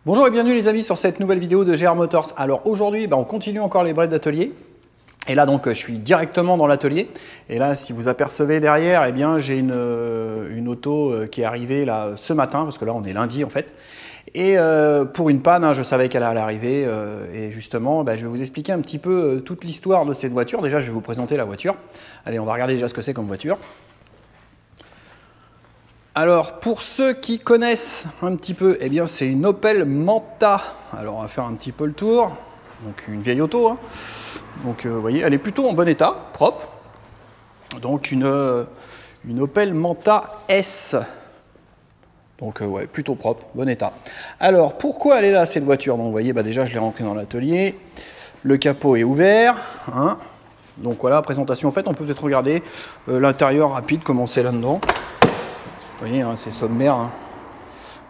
Bonjour et bienvenue les amis sur cette nouvelle vidéo de GR Motors. Alors aujourd'hui, on continue encore les breaks d'atelier. Et là donc je suis directement dans l'atelier. Et là si vous apercevez derrière, eh bien j'ai une auto qui est arrivée là ce matin, parce que là on est lundi en fait. Et pour une panne, je savais qu'elle allait arriver. Et justement, je vais vous expliquer un petit peu toute l'histoire de cette voiture. Déjà je vais vous présenter la voiture. Allez, on va regarder déjà ce que c'est comme voiture. Alors, pour ceux qui connaissent un petit peu, eh bien, c'est une Opel Manta. Alors, on va faire un petit peu le tour. Donc, une vieille auto. Donc, vous voyez, elle est plutôt en bon état, propre. Donc, une Opel Manta S. Donc, ouais, plutôt propre, bon état. Alors, pourquoi elle est là, cette voiture? Donc, vous voyez, déjà, je l'ai rentrée dans l'atelier. Le capot est ouvert. Donc, voilà, présentation faite. On peut peut-être regarder l'intérieur rapide, comment c'est là-dedans. Vous voyez, c'est sommaire.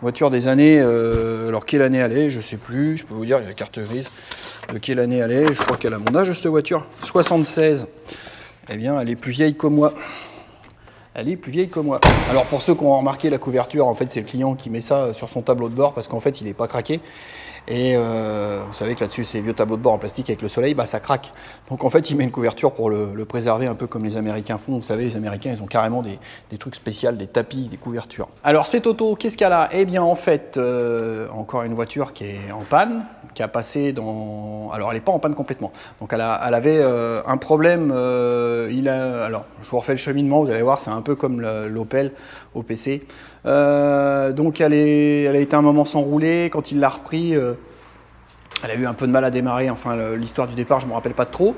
Voiture des années, alors quelle année elle est, je ne sais plus, je peux vous dire, il y a la carte grise. De quelle année elle est, je crois qu'elle a mon âge cette voiture. 76. Eh bien, elle est plus vieille que moi. Elle est plus vieille que moi. Alors pour ceux qui ont remarqué la couverture, en fait c'est le client qui met ça sur son tableau de bord parce qu'en fait il n'est pas craqué. Et vous savez que là-dessus, ces vieux tableaux de bord en plastique avec le soleil, ça craque. Donc en fait, il met une couverture pour le préserver, un peu comme les Américains font. Vous savez, les Américains, ils ont carrément des trucs spéciaux, des tapis, des couvertures. Alors cette auto, qu'est-ce qu'elle a? Eh bien en fait, encore une voiture qui est en panne, qui a passé dans... Alors elle n'est pas en panne complètement. Donc elle avait un problème, alors je vous refais le cheminement, vous allez voir, c'est un peu comme l'Opel OPC. Donc elle a été un moment sans rouler. Quand il l'a repris, elle a eu un peu de mal à démarrer. Enfin, l'histoire du départ, je ne me rappelle pas trop.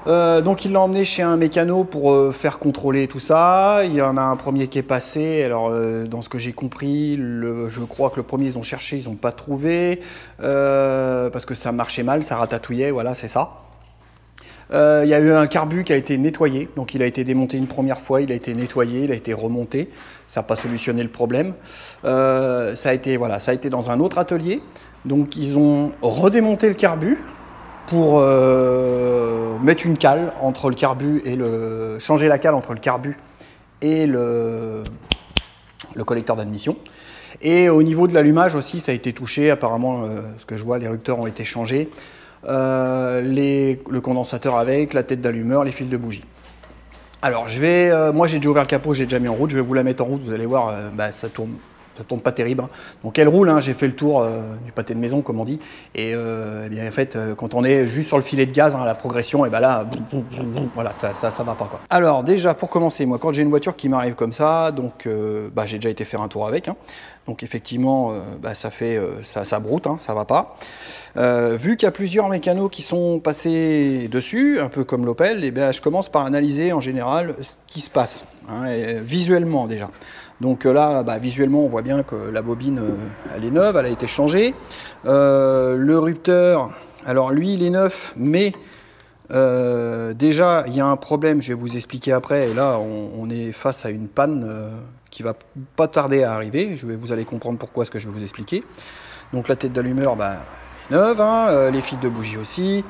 Donc il l'a emmené chez un mécano pour faire contrôler tout ça. Il y en a un premier qui est passé. Alors dans ce que j'ai compris, je crois que le premier ils ont cherché, ils n'ont pas trouvé parce que ça marchait mal, ça ratatouillait. Voilà, c'est ça. Il y a eu un carbu qui a été nettoyé, donc il a été démonté une première fois, il a été nettoyé, il a été remonté, ça n'a pas solutionné le problème. Ça a été dans un autre atelier, donc ils ont redémonté le carbu pour mettre une cale entre le carbu et changer la cale entre le carbu et le collecteur d'admission. Et au niveau de l'allumage aussi, ça a été touché, apparemment, ce que je vois, les rupteurs ont été changés. Le condensateur avec, la tête d'allumeur, les fils de bougie. Alors moi j'ai déjà ouvert le capot, j'ai déjà mis en route, je vais vous la mettre en route, vous allez voir, ça tourne pas terrible. Donc elle roule, j'ai fait le tour du pâté de maison comme on dit, et bien en fait quand on est juste sur le filet de gaz, la progression, et là, voilà, ça va pas quoi. Alors déjà pour commencer, moi quand j'ai une voiture qui m'arrive comme ça, donc j'ai déjà été faire un tour avec, donc effectivement ça broute, ça va pas. Vu qu'il y a plusieurs mécanos qui sont passés dessus, un peu comme l'Opel, je commence par analyser en général ce qui se passe, visuellement déjà. Donc là, visuellement, on voit bien que la bobine, elle est neuve, elle a été changée. Le rupteur, alors lui, il est neuf, mais déjà, il y a un problème, je vais vous expliquer après. Et là, on est face à une panne qui va pas tarder à arriver. Vous allez comprendre pourquoi, ce que je vais vous expliquer. Donc la tête d'allumeur, neuve, les fils de bougie aussi,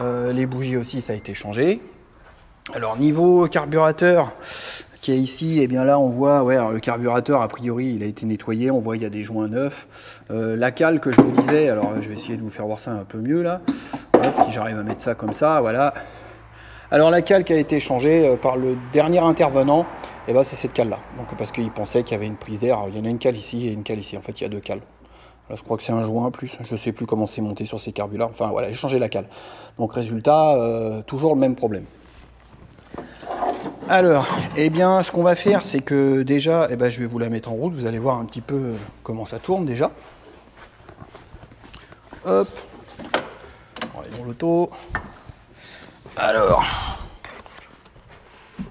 les bougies aussi ça a été changé. Alors niveau carburateur qui est ici, et bien là on voit le carburateur a priori il a été nettoyé, on voit il y a des joints neufs. La cale que je vous disais, alors je vais essayer de vous faire voir ça un peu mieux là. Hop, si j'arrive à mettre ça comme ça, voilà. Alors la cale qui a été changée par le dernier intervenant, c'est cette cale là. Donc parce qu'il pensait qu'il y avait une prise d'air, il y en a une cale ici et une cale ici, en fait il y a deux cales. Là, je crois que c'est un joint plus, je ne sais plus comment c'est monté sur ces carbus là, enfin voilà, j'ai changé la cale. Donc résultat, toujours le même problème. Alors, ce qu'on va faire, c'est que déjà, je vais vous la mettre en route, vous allez voir un petit peu comment ça tourne déjà. Hop, on est dans l'auto. Alors,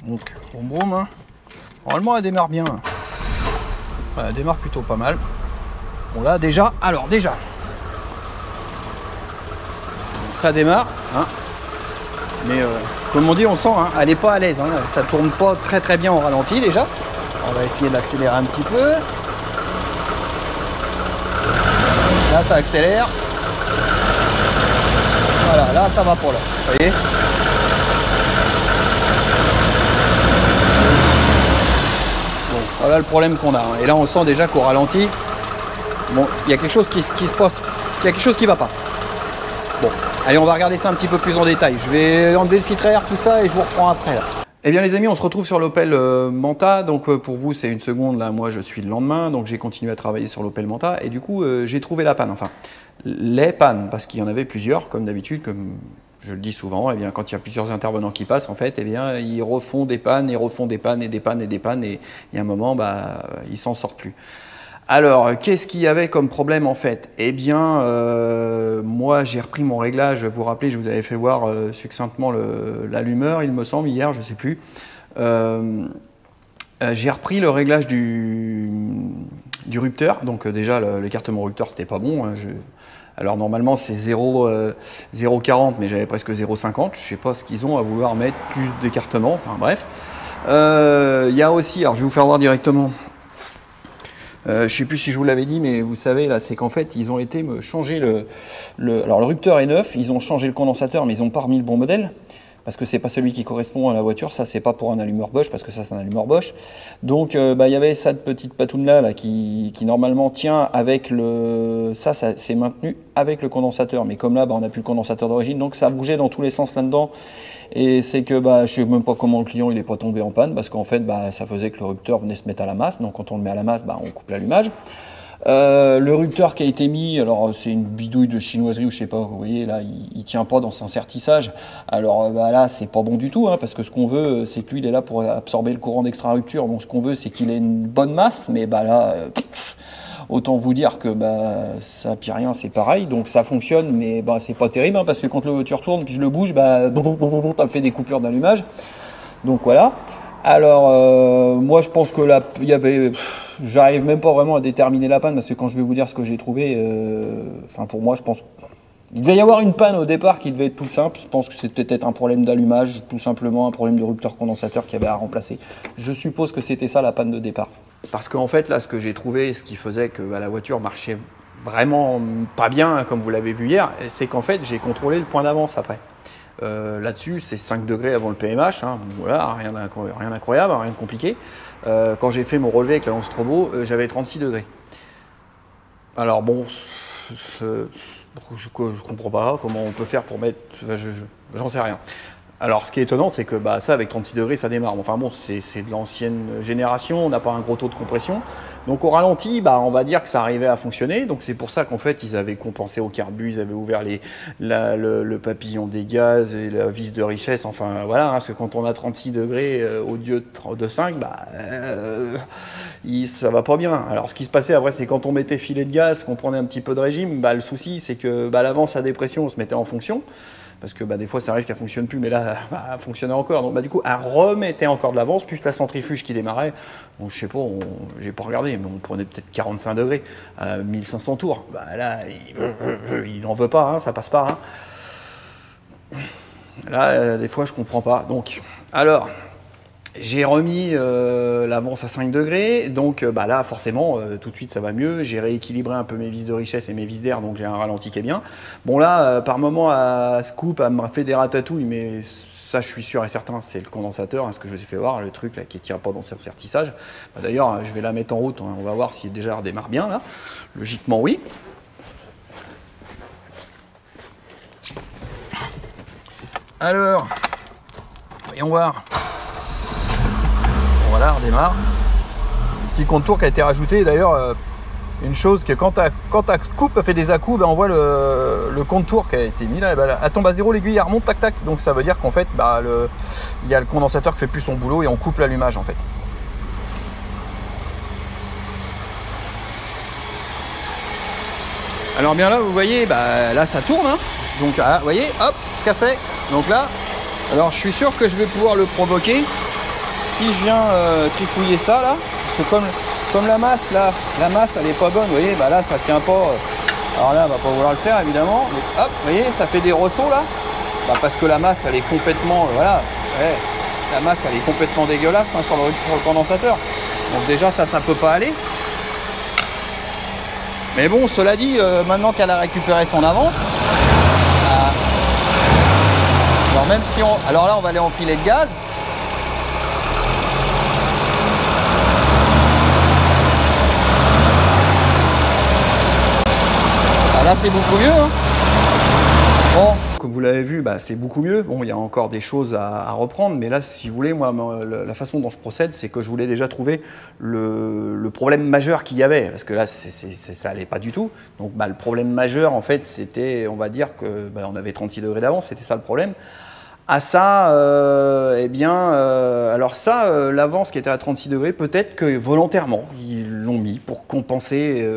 donc, boum, normalement elle démarre bien. Elle démarre plutôt pas mal. Bon là déjà, ça démarre, mais comme on dit, on sent, elle n'est pas à l'aise, ça tourne pas très bien au ralenti déjà. On va essayer d'accélérer un petit peu. Là ça accélère. Voilà, là ça va pas là, vous voyez. Bon, voilà le problème qu'on a, et là on sent déjà qu'au ralenti, Bon, il y a quelque chose qui se passe, il y a quelque chose qui va pas. Bon, allez, on va regarder ça un petit peu plus en détail. Je vais enlever le filtre à air, tout ça, et je vous reprends après là. Eh bien les amis, on se retrouve sur l'Opel Manta, donc pour vous c'est une seconde, là moi je suis le lendemain, donc j'ai continué à travailler sur l'Opel Manta, et du coup j'ai trouvé la panne, enfin les pannes, parce qu'il y en avait plusieurs, comme d'habitude, comme je le dis souvent, eh bien, quand il y a plusieurs intervenants qui passent, en fait, eh bien, ils refont des pannes, ils refont des pannes, et des pannes, et des pannes, et il y a un moment, bah, ils s'en sortent plus. Alors, qu'est-ce qu'il y avait comme problème en fait? Eh bien, moi j'ai repris mon réglage, vous vous rappelez, je vous avais fait voir succinctement l'allumeur, il me semble, hier, je ne sais plus. J'ai repris le réglage du rupteur, donc déjà l'écartement rupteur c'était pas bon. Hein, alors normalement c'est 0,40 mais j'avais presque 0,50, je ne sais pas ce qu'ils ont à vouloir mettre plus d'écartement, enfin bref. Il y a aussi, alors je vais vous faire voir directement. Je ne sais plus si je vous l'avais dit, mais vous savez, là, c'est qu'en fait, ils ont été me changer alors, le rupteur est neuf, ils ont changé le condensateur, mais ils n'ont pas remis le bon modèle, parce que c'est pas celui qui correspond à la voiture, ça, c'est pas pour un allumeur Bosch, parce que ça, c'est un allumeur Bosch. Donc, il y avait cette petite patoune-là là, qui normalement tient avec le... Ça c'est maintenu avec le condensateur, mais comme là, on n'a plus le condensateur d'origine, donc ça bougeait dans tous les sens là-dedans. Et c'est que je ne sais même pas comment le client il n'est pas tombé en panne, parce qu'en fait ça faisait que le rupteur venait se mettre à la masse, donc quand on le met à la masse, on coupe l'allumage. Le rupteur qui a été mis, alors c'est une bidouille de chinoiserie ou je sais pas, vous voyez là il tient pas dans son sertissage, alors là c'est pas bon du tout, hein, parce que ce qu'on veut c'est que lui il est là pour absorber le courant d'extra-rupture, donc ce qu'on veut c'est qu'il ait une bonne masse, mais là... Autant vous dire que ça puis rien, c'est pareil, donc ça fonctionne, mais c'est pas terrible, hein, parce que quand la voiture tourne, puis je le bouge, ça me fait des coupures d'allumage. Donc voilà. Alors, moi je pense que là, il y avait... J'arrive même pas vraiment à déterminer la panne, parce que quand je vais vous dire ce que j'ai trouvé, pour moi, je pense... Il devait y avoir une panne au départ qui devait être tout simple. Je pense que c'était peut-être un problème d'allumage, tout simplement un problème de rupteur condensateur qu'il y avait à remplacer. Je suppose que c'était ça la panne de départ. Parce qu'en fait, là, ce que j'ai trouvé, ce qui faisait que la voiture marchait vraiment pas bien, comme vous l'avez vu hier, c'est qu'en fait, j'ai contrôlé le point d'avance après. Là-dessus, c'est 5 degrés avant le PMH, hein, voilà, rien d'incroyable, rien de compliqué. Quand j'ai fait mon relevé avec la lance Strobo, j'avais 36 degrés. Alors bon... Je comprends pas comment on peut faire pour mettre... J'en sais rien. Alors, ce qui est étonnant, c'est que ça, avec 36 degrés, ça démarre. Enfin bon, c'est de l'ancienne génération, on n'a pas un gros taux de compression. Donc au ralenti, on va dire que ça arrivait à fonctionner. Donc c'est pour ça qu'en fait, ils avaient compensé au carbu, ils avaient ouvert le papillon des gaz et la vis de richesse. Enfin voilà, hein, parce que quand on a 36 degrés au lieu de 5, ça va pas bien. Alors ce qui se passait après, c'est quand on mettait filet de gaz, qu'on prenait un petit peu de régime, le souci, c'est que l'avance à dépression se mettait en fonction. Parce que des fois ça arrive qu'elle ne fonctionne plus, mais là elle fonctionnait encore. Donc du coup elle remettait encore de l'avance, plus la centrifuge qui démarrait. Donc je sais pas, j'ai pas regardé, mais on prenait peut-être 45 degrés à 1500 tours. Là il n'en veut pas, hein, ça passe pas. Hein. Là des fois je comprends pas. Donc alors j'ai remis l'avance à 5 degrés, donc là forcément tout de suite ça va mieux, j'ai rééquilibré un peu mes vis de richesse et mes vis d'air, donc j'ai un ralenti qui est bien. Bon là par moment à scoop, elle m'a fait des ratatouilles, mais ça je suis sûr et certain c'est le condensateur, hein, ce que je vous ai fait voir, le truc là qui ne tient pas dans son sertissage. D'ailleurs je vais la mettre en route, hein, on va voir si déjà elle redémarre bien là, logiquement oui. Alors, voyons voir. Voilà, on redémarre. Un petit contour qui a été rajouté. D'ailleurs, une chose que quand ta coupe fait des à-coups, on voit le contour qui a été mis là. Elle tombe à zéro, l'aiguille elle remonte, tac tac. Donc ça veut dire qu'en fait, il y a le condensateur qui fait plus son boulot et on coupe l'allumage en fait. Alors bien là, vous voyez, là ça tourne. Hein. Donc vous voyez, hop, ce qu'a fait. Donc là, alors je suis sûr que je vais pouvoir le provoquer. Si je viens trifouiller ça là, parce que comme la masse là, la masse elle est pas bonne, vous voyez, là ça tient pas. Alors là, on va pas vouloir le faire évidemment, mais hop, vous voyez, ça fait des ressauts là, parce que la masse elle est complètement, voilà, ouais, la masse elle est complètement dégueulasse hein, sur le condensateur. Donc déjà ça peut pas aller. Mais bon, cela dit, maintenant qu'elle a récupéré son avance, alors même si on, alors là on va aller en filet de gaz. là c'est beaucoup mieux. Hein. Bon, comme vous l'avez vu, bah, c'est beaucoup mieux. Bon, il y a encore des choses à reprendre, mais là, si vous voulez, moi, la façon dont je procède, c'est que je voulais déjà trouver le problème majeur qu'il y avait, parce que là, ça allait pas du tout. Donc, bah, le problème majeur, en fait, c'était, on va dire que bah, on avait 36 degrés d'avance, c'était ça le problème. À ça, alors ça, l'avance qui était à 36 degrés, peut-être que volontairement, ils l'ont mis pour compenser,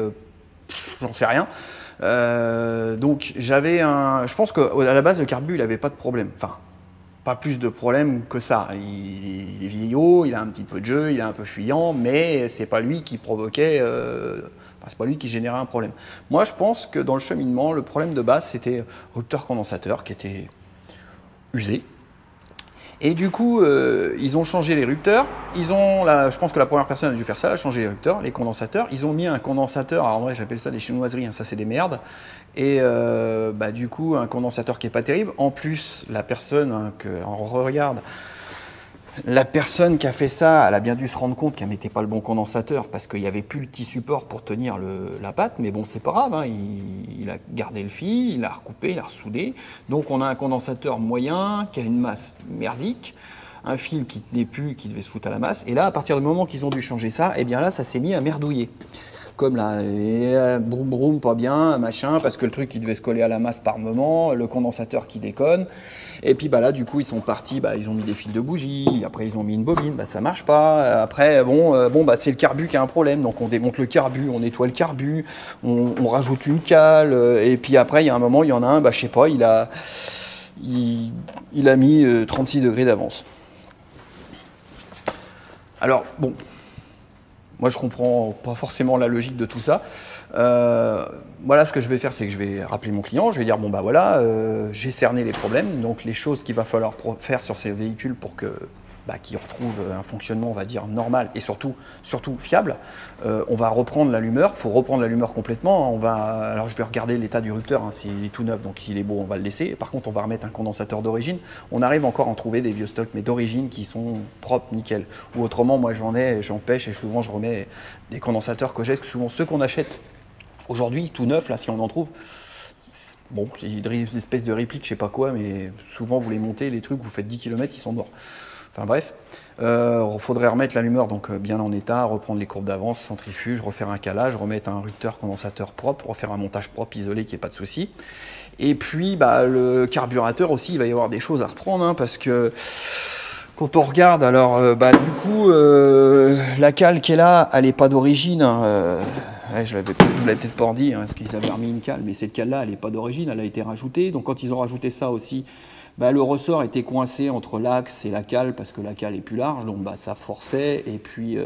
j'en sais rien. Donc j'avais je pense qu'à la base le carbu il n'avait pas de problème, enfin pas plus de problème que ça. Il est vieillot, il a un petit peu de jeu, il est un peu fuyant, mais c'est pas lui qui provoquait, c'est pas lui qui générait un problème. Moi je pense que dans le cheminement le problème de base c'était rupteur condensateur qui était usé. Et du coup, ils ont changé les rupteurs. Je pense que la première personne a dû faire ça, elle a changé les rupteurs, les condensateurs. Ils ont mis un condensateur, alors en vrai j'appelle ça des chinoiseries, hein, ça c'est des merdes. Et bah, du coup, un condensateur qui n'est pas terrible. En plus, la personne, hein, on regarde, la personne qui a fait ça, elle a bien dû se rendre compte qu'elle ne mettait pas le bon condensateur parce qu'il n'y avait plus le petit support pour tenir la pâte. Mais bon, c'est pas grave, hein, il a gardé le fil, il a recoupé, il a ressoudé. Donc on a un condensateur moyen qui a une masse merdique, un fil qui ne tenait plus, qui devait se foutre à la masse. Et là, à partir du moment qu'ils ont dû changer ça, et bien là, ça s'est mis à merdouiller. Comme là, broum broum, pas bien, machin, parce que le truc qui devait se coller à la masse par moment, le condensateur qui déconne. Et puis bah là, du coup, ils sont partis, bah, ils ont mis des fils de bougie, après ils ont mis une bobine, bah, ça marche pas. Après, bah, c'est le carbu qui a un problème, donc on démonte le carbu, on nettoie le carbu, on rajoute une cale, et puis après, il y a un moment, il y en a un, bah, je sais pas, il a mis 36 degrés d'avance. Alors, bon. Moi, je comprends pas forcément la logique de tout ça. Voilà, ce que je vais faire, c'est que je vais rappeler mon client. Je vais dire, bon, bah voilà, j'ai cerné les problèmes. Donc, les choses qu'il va falloir faire sur ces véhicules pour que, qu'ils retrouvent un fonctionnement, on va dire, normal et surtout fiable. On va reprendre l'allumeur. Il faut reprendre l'allumeur complètement. Alors, je vais regarder l'état du rupteur. Hein, s'il est tout neuf, donc s'il est beau, on va le laisser. Par contre, on va remettre un condensateur d'origine. On arrive encore à en trouver des vieux stocks, mais d'origine qui sont propres, nickel. Ou autrement, moi, j'en pêche et souvent, je remets des condensateurs que j'ai. Souvent, ceux qu'on achète aujourd'hui, tout neuf, là, si on en trouve, bon, c'est une espèce de réplique, je sais pas quoi, mais souvent, vous les montez, les trucs, vous faites 10 km, ils sont morts. Enfin bref, il faudrait remettre l'allumeur donc bien en état, reprendre les courbes d'avance, centrifuge, refaire un calage, remettre un rupteur condensateur propre, refaire un montage propre, isolé, qu'il n'y ait pas de souci. Et puis le carburateur aussi, il va y avoir des choses à reprendre, hein, parce que quand on regarde, alors du coup, la cale qui est là, elle n'est pas d'origine. Hein, je l'avais peut-être pas dit, hein, parce qu'ils avaient remis une cale, mais cette cale-là, elle n'est pas d'origine, elle a été rajoutée. Donc quand ils ont rajouté ça aussi, le ressort était coincé entre l'axe et la cale parce que la cale est plus large, donc ça forçait. Et puis,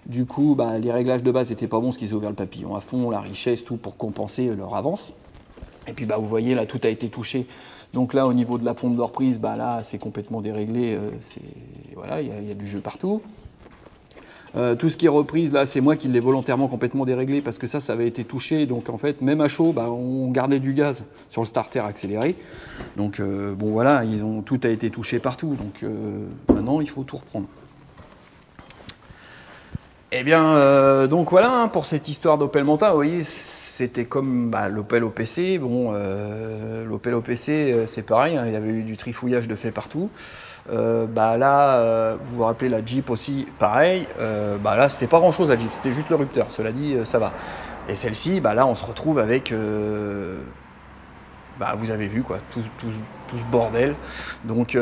du coup, les réglages de base n'étaient pas bons parce qu'ils ont ouvert le papillon à fond, la richesse, tout pour compenser leur avance. Et puis, vous voyez, là, tout a été touché. Donc là, au niveau de la pompe de reprise, là, c'est complètement déréglé. Voilà, il y a du jeu partout. Tout ce qui est reprise, là, c'est moi qui l'ai volontairement complètement déréglé parce que ça avait été touché. Donc, en fait, même à chaud, on gardait du gaz sur le starter accéléré. Donc, bon, voilà, tout a été touché partout. Donc, maintenant, il faut tout reprendre. Eh bien, donc voilà, hein, pour cette histoire d'Opel Manta, vous voyez, c'était comme l'Opel OPC. Bon, l'Opel OPC, c'est pareil, hein, il y avait eu du trifouillage de fait partout. Là, vous vous rappelez la Jeep aussi, pareil. Là, c'était pas grand chose la Jeep, c'était juste le rupteur. Cela dit, ça va. Et celle-ci, là, on se retrouve avec, vous avez vu quoi, tout ce bordel. Donc,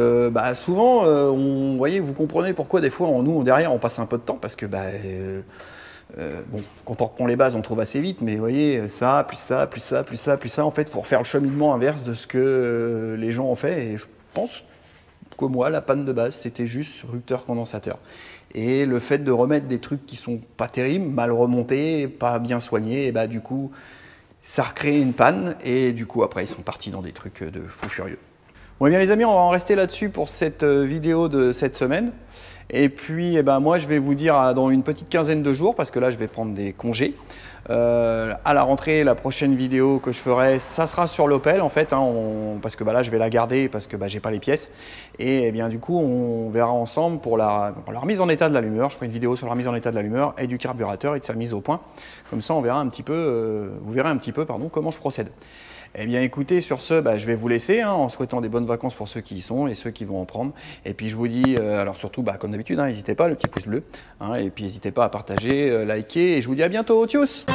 souvent, vous voyez, vous comprenez pourquoi des fois, derrière, on passe un peu de temps parce que, quand on reprend les bases, on trouve assez vite. Mais vous voyez, ça, plus ça, plus ça, plus ça, plus ça. En fait, il faut refaire le cheminement inverse de ce que les gens ont fait. Et je pense que moi, la panne de base, c'était juste rupteur condensateur. Et le fait de remettre des trucs qui sont pas terribles, mal remontés, pas bien soignés, et du coup, ça recrée une panne. Et du coup, après, ils sont partis dans des trucs de fous furieux. Bon, eh bien les amis, on va en rester là-dessus pour cette vidéo de cette semaine. Et puis, moi, je vais vous dire dans une petite quinzaine de jours, parce que là, je vais prendre des congés. À la rentrée, la prochaine vidéo que je ferai, ça sera sur l'Opel en fait, hein, parce que là je vais la garder parce que j'ai pas les pièces. Et bien du coup, on verra ensemble pour la remise en état de l'allumeur. Je ferai une vidéo sur la remise en état de l'allumeur et du carburateur et de sa mise au point. Comme ça, on verra un petit peu, vous verrez un petit peu, pardon, comment je procède. Eh bien écoutez, sur ce, je vais vous laisser hein, en souhaitant des bonnes vacances pour ceux qui y sont et ceux qui vont en prendre. Et puis je vous dis, alors surtout, comme d'habitude, hein, n'hésitez pas, le petit pouce bleu. Hein, et puis n'hésitez pas à partager, liker. Et je vous dis à bientôt. Tchuss!